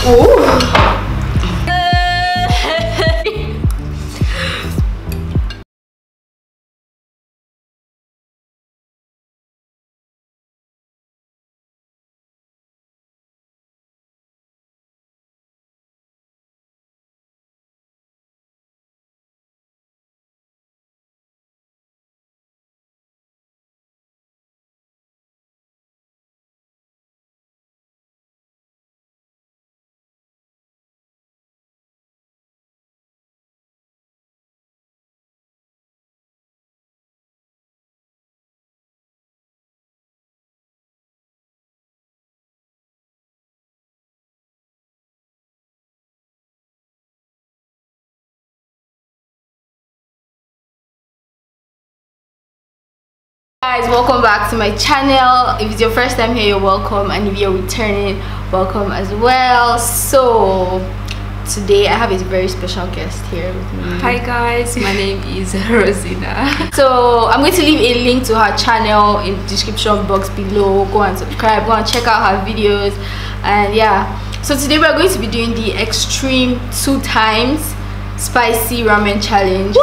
Oh. Guys, welcome back to my channel. If it's your first time here, you're welcome, and if you're returning, welcome as well. So today I have a very special guest here with me. Hi guys, my name is Rosina. So I'm going to leave a link to her channel in the description box below. Go and subscribe, go and check out her videos. And yeah, so today we're going to be doing the extreme 2 times spicy ramen challenge.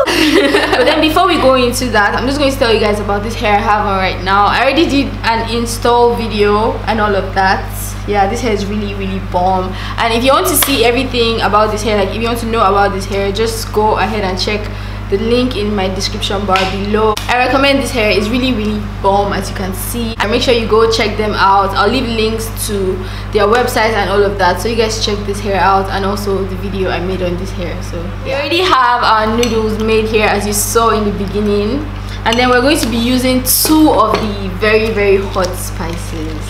But then before we go into that, I'm just going to tell you guys about this hair I have on right now. I already did an install video and all of that. Yeah, this hair is really bomb. And if you want to see everything about this hair, like if you want to know about this hair, just go ahead and check the link in my description bar below. I recommend this hair. It's really bomb, as you can see, and make sure you go check them out. I'll leave links to their websites and all of that, so you guys check this hair out, and also the video I made on this hair. So yeah. We already have our noodles made here, as you saw in the beginning, and then we're going to be using 2 of the very hot spices.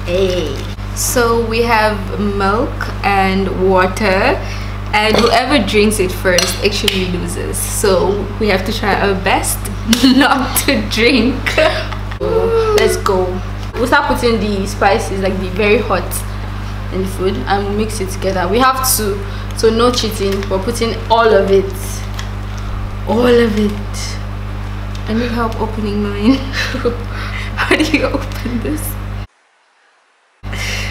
Hey, So we have milk and water, and whoever drinks it first actually loses. So we have to try our best not to drink. Let's go. We'll start putting the spices, like the very hot, in the food, and we'll mix it together. We have to, so no cheating. We're putting all of it. All of it. I need help opening mine. How do you open this?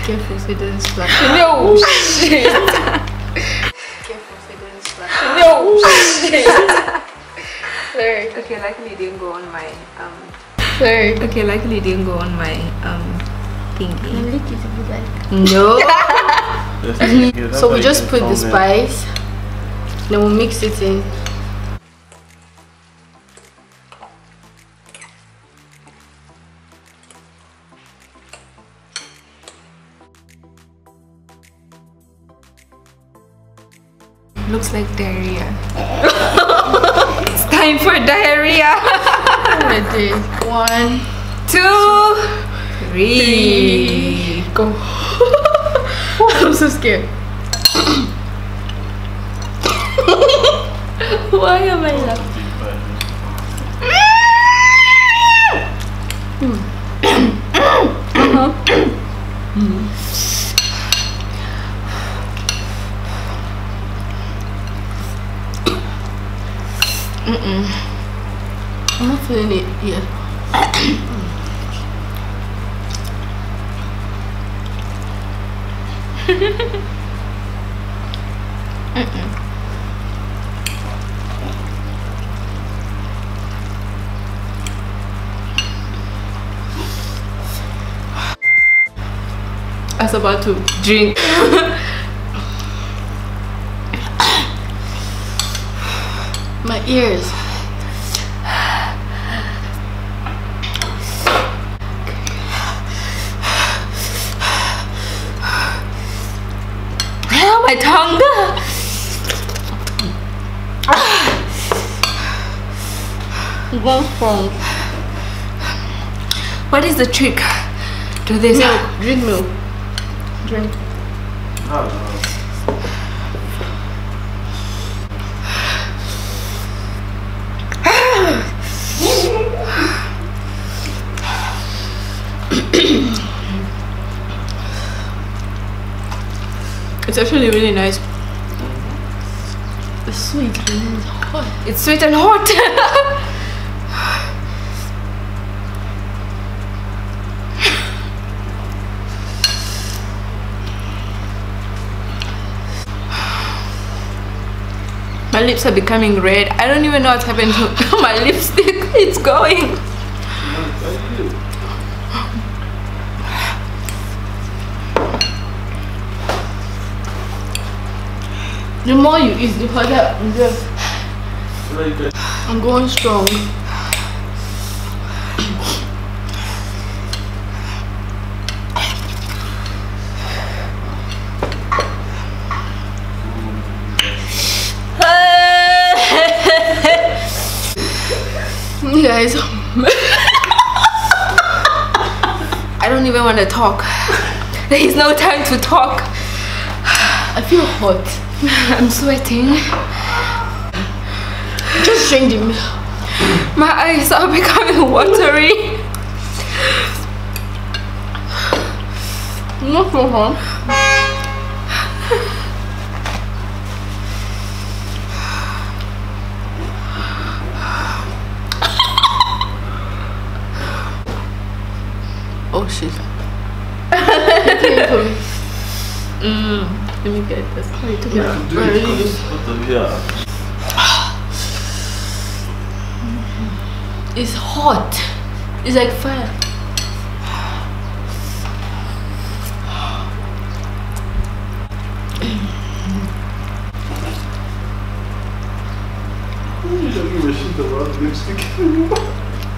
Careful so it doesn't splash. No shit. Careful so it doesn't splash. No shit. Sorry. Okay, luckily it didn't go on my Sorry. Okay, luckily it didn't go on my thingy. You lick it if you like. No. So we just put the spice, then we'll mix it in. Looks like diarrhea. It's time for diarrhea. Ready? 1, 2, 3. Go. I'm so scared. Why am I laughing? I'm not feeling it yet. I was about to drink. My ears. My tongue. What is the trick to this? Milk. Drink milk. Drink. It's actually really nice. It's sweet and it's hot. It's sweet and hot. lips are becoming red. I don't even know what's happened to my lipstick. It's going. The more you eat, the harder I'm going strong. Guys, I don't even want to talk. There is no time to talk. I feel hot. I'm sweating. Just drink the milk. My eyes are becoming watery. Not so hot. Oh shit. Let me get this. Oh, you took it out. It's hot. It's like fire.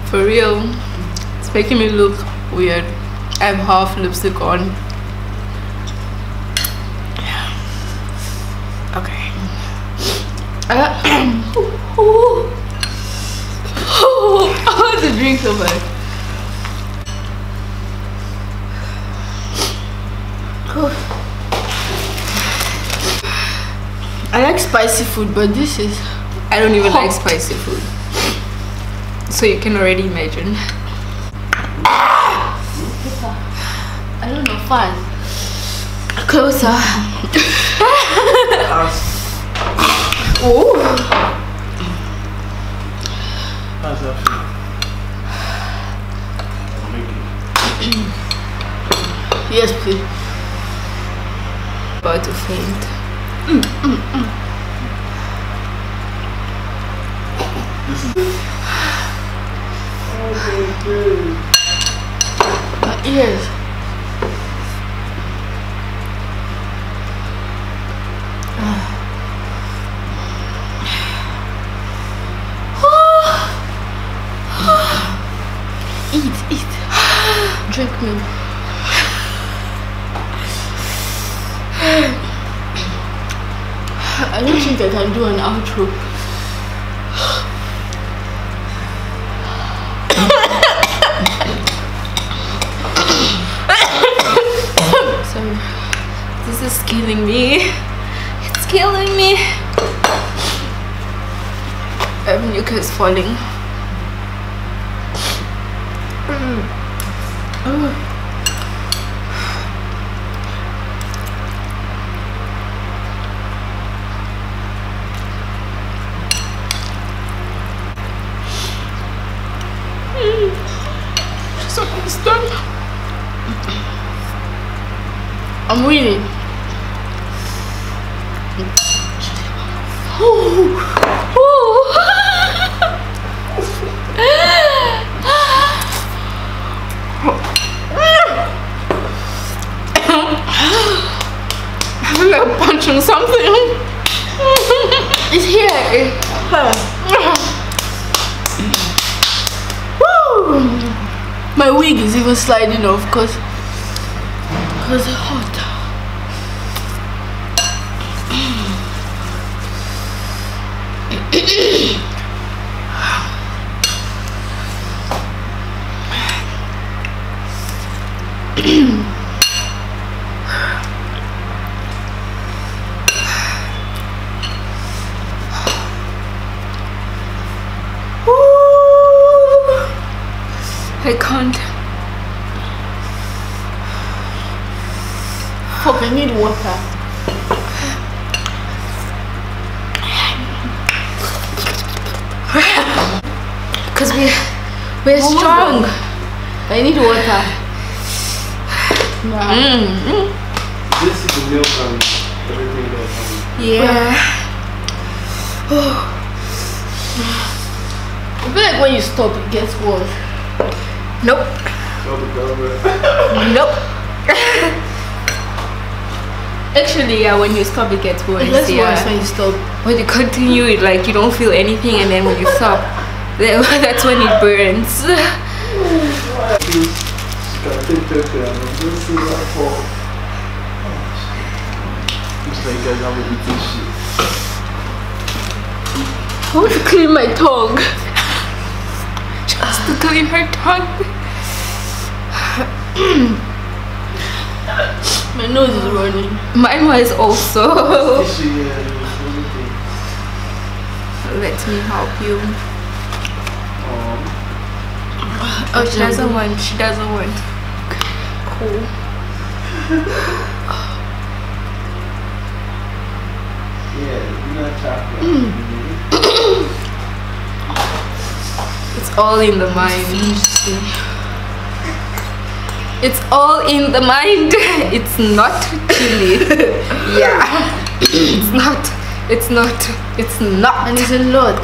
For real, it's making me look weird. I have half lipstick on. Okay. I want to drink so much. I like spicy food, but this is... I don't even like spicy food. So you can already imagine. I don't know, fine. Closer. Oh. How's that feel? Yes, please. About to faint. My ears. Eat. Drink milk. I don't think I can do an outro. Sorry. This is killing me. It's killing me. Mucus is falling. Just understand. I'm winning. I feel like punching something. It's here. Woo! My wig is even sliding off because it's hot. I can't. Fuck, I need water. Because we're strong. I need water. Nah. This is the milk and everything that's Yeah. I feel like when you stop, it gets worse. Nope. Nope. Actually, yeah, when you stop, it gets worse. It gets yeah. worse when you stop. When you continue, it like you don't feel anything, and then when you stop, that's when it burns. I want to clean my tongue. Just to clean her tongue. My nose is running. Mine was also. Let me help you. Oh, she doesn't want. She doesn't want. Cool. It's all in the mind. It's all in the mind. It's not chili. Yeah. It's not. It's not. It's not. And it's a lot.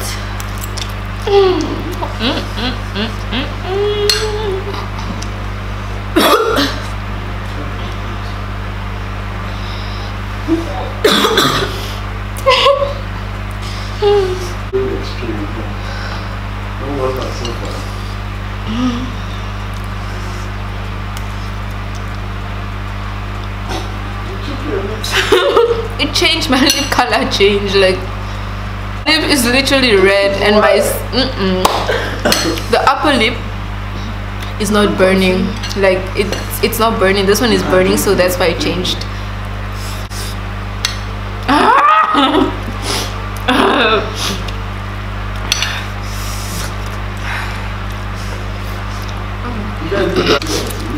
It changed. My lip color changed. Like lip is literally red, and my the upper lip is not burning. Like it's not burning. This one is burning, so that's why it changed.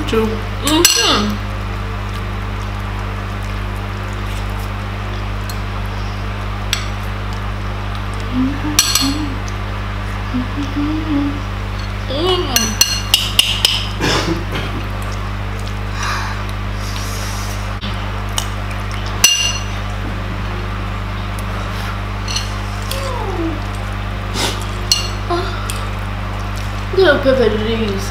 True. What kind of pepper do they use?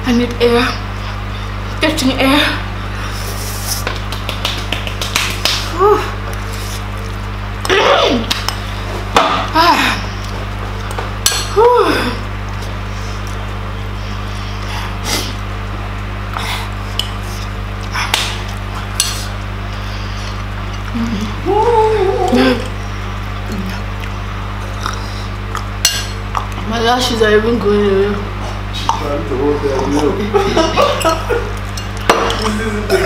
I need air. Getting air. My lashes are even going away. Trying to hold that milk. This isn't the thing.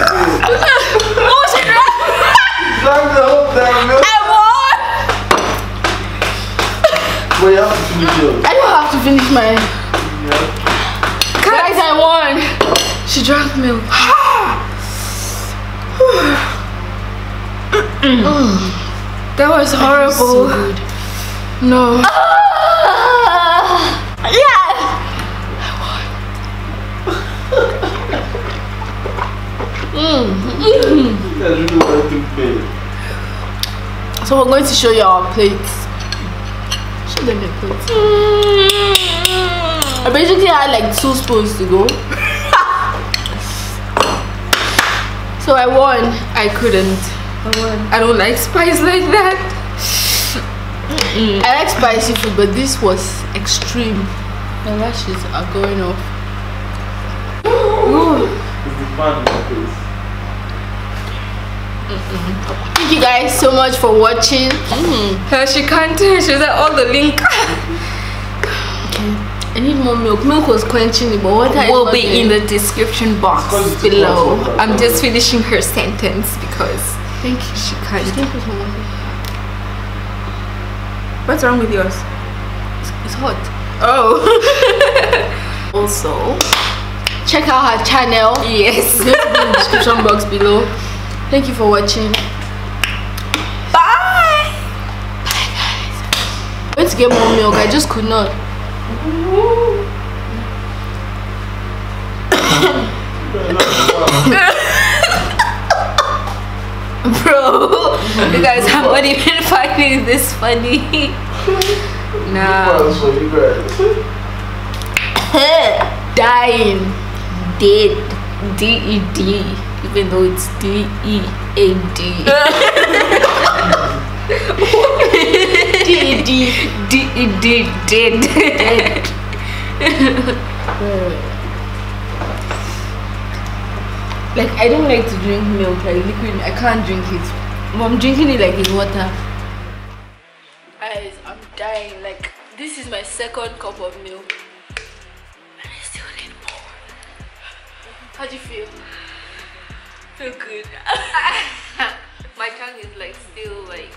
Oh, she drank. Trying to hold that milk. I won. Well, you have to finish yours. I don't have to finish mine. Yeah. Guys, I won. She drank milk. That was horrible. So good. No. Yes! That's really what to pay. So we're going to show you our plates. Show them the plates. I basically had like 2 spoons to go. So I won. I couldn't. I don't like spice like that. I like spicy food, but this was extreme. My lashes are going off. Ooh. It's the fun in the face. Thank you guys so much for watching. She can't. She's at all the link. Okay. I need more milk. Milk was quenching it, but water Will be in the description box below. I'm just finishing her sentence because Thank you. she can't. Thank you so much. What's wrong with yours? It's hot. Oh. Also, check out her channel. Yes. It's going to be in the description box below. Thank you for watching. Bye. Bye guys. I'm going to to get more milk. I just could not. Bro, you guys, I'm not even finding this funny. Nah. Dying. Dead. D-E-D. Even though it's D-E-A-D. D-E-D. D-E-D. Dead. Like, I don't like to drink milk, like liquid. I can't drink it. I'm drinking it like in water. Guys, I'm dying. Like, this is my second cup of milk. And I still need more. How do you feel? Feel good. My tongue is like still like